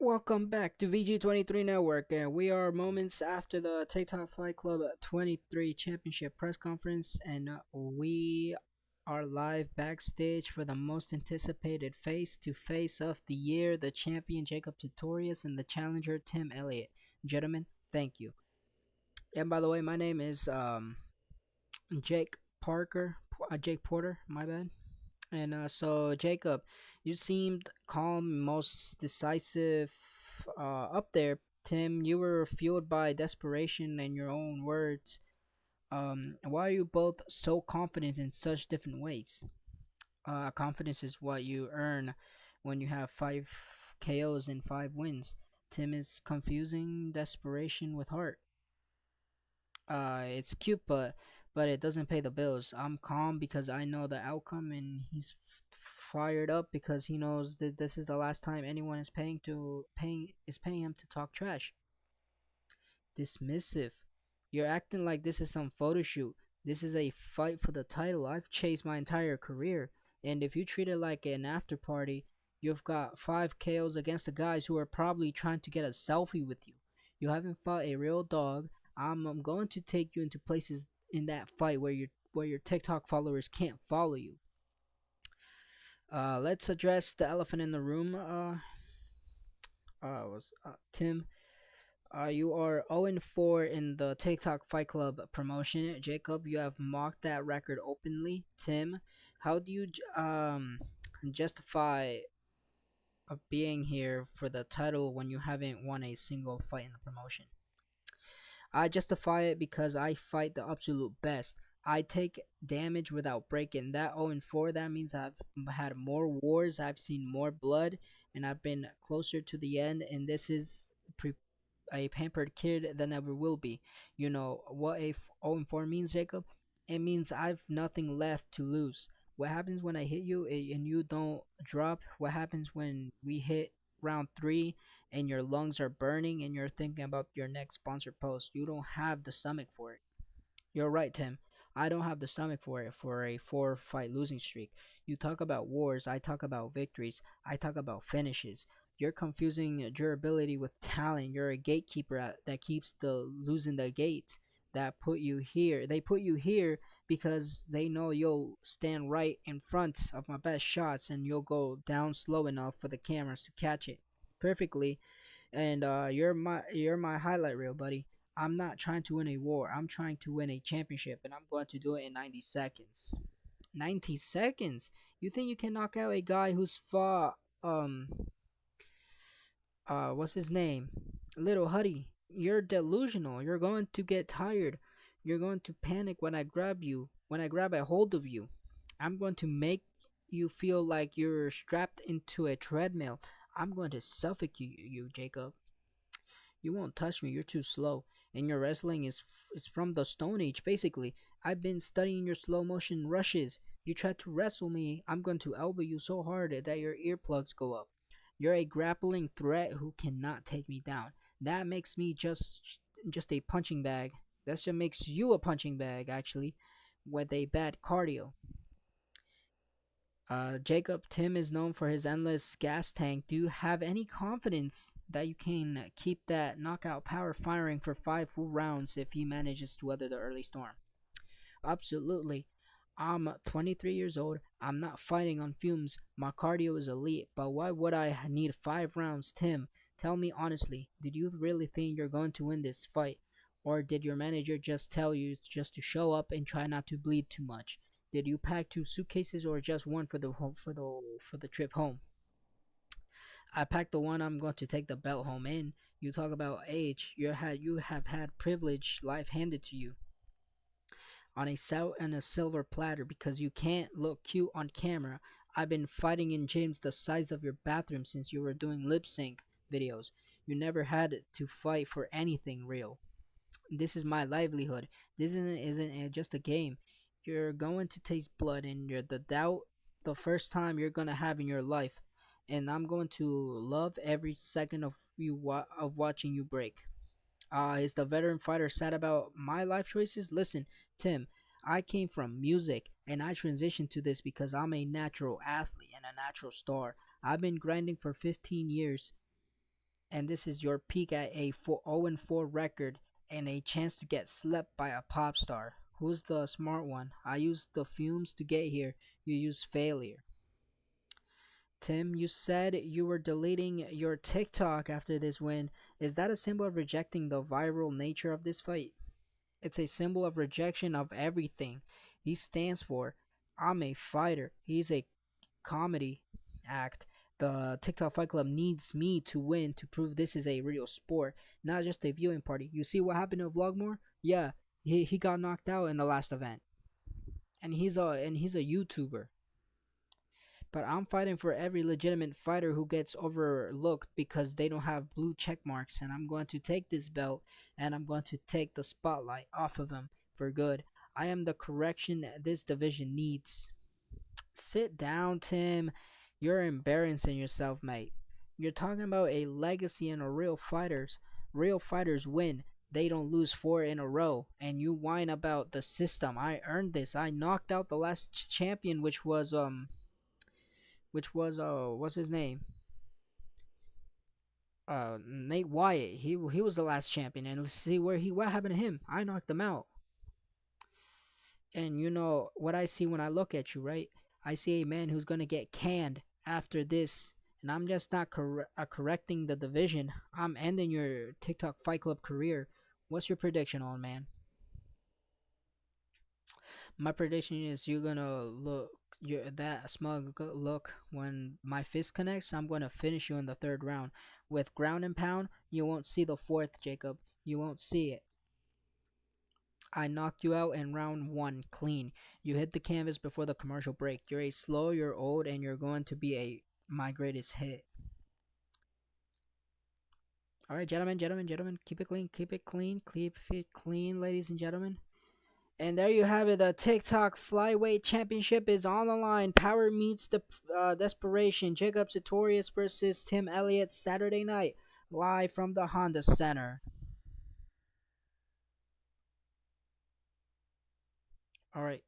Welcome back to VG23 Network, and we are moments after the TikTok Fight Club 23 Championship press conference, and we are live backstage for the most anticipated face-to-face of the year, the champion Jacob Sartorius and the challenger Tim Elliott. Gentlemen, thank you. And by the way, my name is Jake Parker, Jake Porter, my bad. And so, Jacob, you seemed calm, most decisive up there. Tim, you were fueled by desperation and your own words. Why are you both so confident in such different ways? Confidence is what you earn when you have 5 KOs and 5 wins. Tim is confusing desperation with heart. It's cute, but it doesn't pay the bills. I'm calm because I know the outcome, and he's fired up because he knows that this is the last time anyone is paying him to talk trash. Dismissive. You're acting like this is some photo shoot. This is a fight for the title. I've chased my entire career, and if you treat it like an after party, you've got 5 KOs against the guys who are probably trying to get a selfie with you. You haven't fought a real dog. I'm going to take you into places in that fight where your TikTok followers can't follow you. Let's address the elephant in the room. Tim, you are 0-4 in the TikTok Fight Club promotion. Jacob, you have mocked that record openly. Tim, how do you justify being here for the title when you haven't won a single fight in the promotion? I justify it because I fight the absolute best. I take damage without breaking. That 0-4, that means I've had more wars, I've seen more blood, and I've been closer to the end. And this is a pampered kid than ever will be. You know what a 0-4 means, Jacob? It means I've nothing left to lose. What happens when I hit you and you don't drop? What happens when we hit round three and your lungs are burning and you're thinking about your next sponsor post? You don't have the stomach for it. You're right, Tim. I don't have the stomach for it for a 4 fight losing streak. You talk about wars, I talk about victories, I talk about finishes. You're confusing durability with talent. You're a gatekeeper that keeps the losing the gate. That put you here. They put you here because they know you'll stand right in front of my best shots and you'll go down slow enough for the cameras to catch it perfectly. And you're my highlight reel, buddy. I'm not trying to win a war. I'm trying to win a championship, and I'm going to do it in 90 seconds. 90 seconds? You think you can knock out a guy who's fought what's his name? Little Huddy. You're delusional. You're going to get tired. You're going to panic when I grab you. When I grab a hold of you. I'm going to make you feel like you're strapped into a treadmill. I'm going to suffocate you, Jacob. You won't touch me. You're too slow. And your wrestling is from the Stone Age, basically. I've been studying your slow motion rushes. You try to wrestle me, I'm going to elbow you so hard that your earplugs go up. You're a grappling threat who cannot take me down. That makes me just a punching bag. That just makes you a punching bag, actually, with a bad cardio. Jacob, Tim is known for his endless gas tank. Do you have any confidence that you can keep that knockout power firing for 5 full rounds if he manages to weather the early storm? Absolutely. I'm 23 years old. I'm not fighting on fumes. My cardio is elite, but why would I need 5 rounds, Tim? Tell me honestly, did you really think you're going to win this fight? Or did your manager just tell you just to show up and try not to bleed too much? Did you pack 2 suitcases or just one for the trip home? I packed the one I'm going to take the belt home in. You talk about age. You have had privilege life handed to you on a silver platter because you can't look cute on camera. I've been fighting in gyms the size of your bathroom since you were doing lip sync videos. You never had to fight for anything real. This is my livelihood. This isn't just a game. You're going to taste blood, and you're the doubt the first time you're gonna have in your life. And I'm going to love every second of of watching you break. Is the veteran fighter sad about my life choices? Listen, Tim, I came from music and I transitioned to this because I'm a natural athlete and a natural star. I've been grinding for 15 years and this is your peak at a 0-4 record and a chance to get slept by a pop star. Who's the smart one? I used the fumes to get here. You use failure. Tim, you said you were deleting your TikTok after this win. Is that a symbol of rejecting the viral nature of this fight? It's a symbol of rejection of everything he stands for. I'm a fighter. He's a comedy act. The TikTok Fight Club needs me to win to prove this is a real sport, not just a viewing party. You see what happened to Vlogmore? Yeah, he got knocked out in the last event, and he's a YouTuber. But I'm fighting for every legitimate fighter who gets overlooked because they don't have blue check marks, and I'm going to take this belt and I'm going to take the spotlight off of them for good. I am the correction this division needs. Sit down, Tim. You're embarrassing yourself, mate. You're talking about a legacy and a real fighters. Real fighters win. They don't lose four in a row. And you whine about the system. I earned this. I knocked out the last champion, which was what's his name? Nate Wyatt. He was the last champion, and let's see what happened to him. I knocked him out. And you know what I see when I look at you, right? I see a man who's gonna get canned after this, and I'm just not correcting the division. I'm ending your TikTok Fight Club career. What's your prediction, old man? My prediction is you're gonna look that smug look when my fist connects. I'm gonna finish you in the third round with ground and pound. You won't see the fourth, Jacob. You won't see it. I knocked you out in round one clean. You hit the canvas before the commercial break. You're a slow, you're old, and you're going to be a my greatest hit. All right, gentlemen, keep it clean, keep it clean, ladies and gentlemen. And there you have it. The TikTok Flyweight Championship is on the line. Power meets the desperation. Jacob Sartorius versus Tim Elliott Saturday night, live from the Honda Center. All right.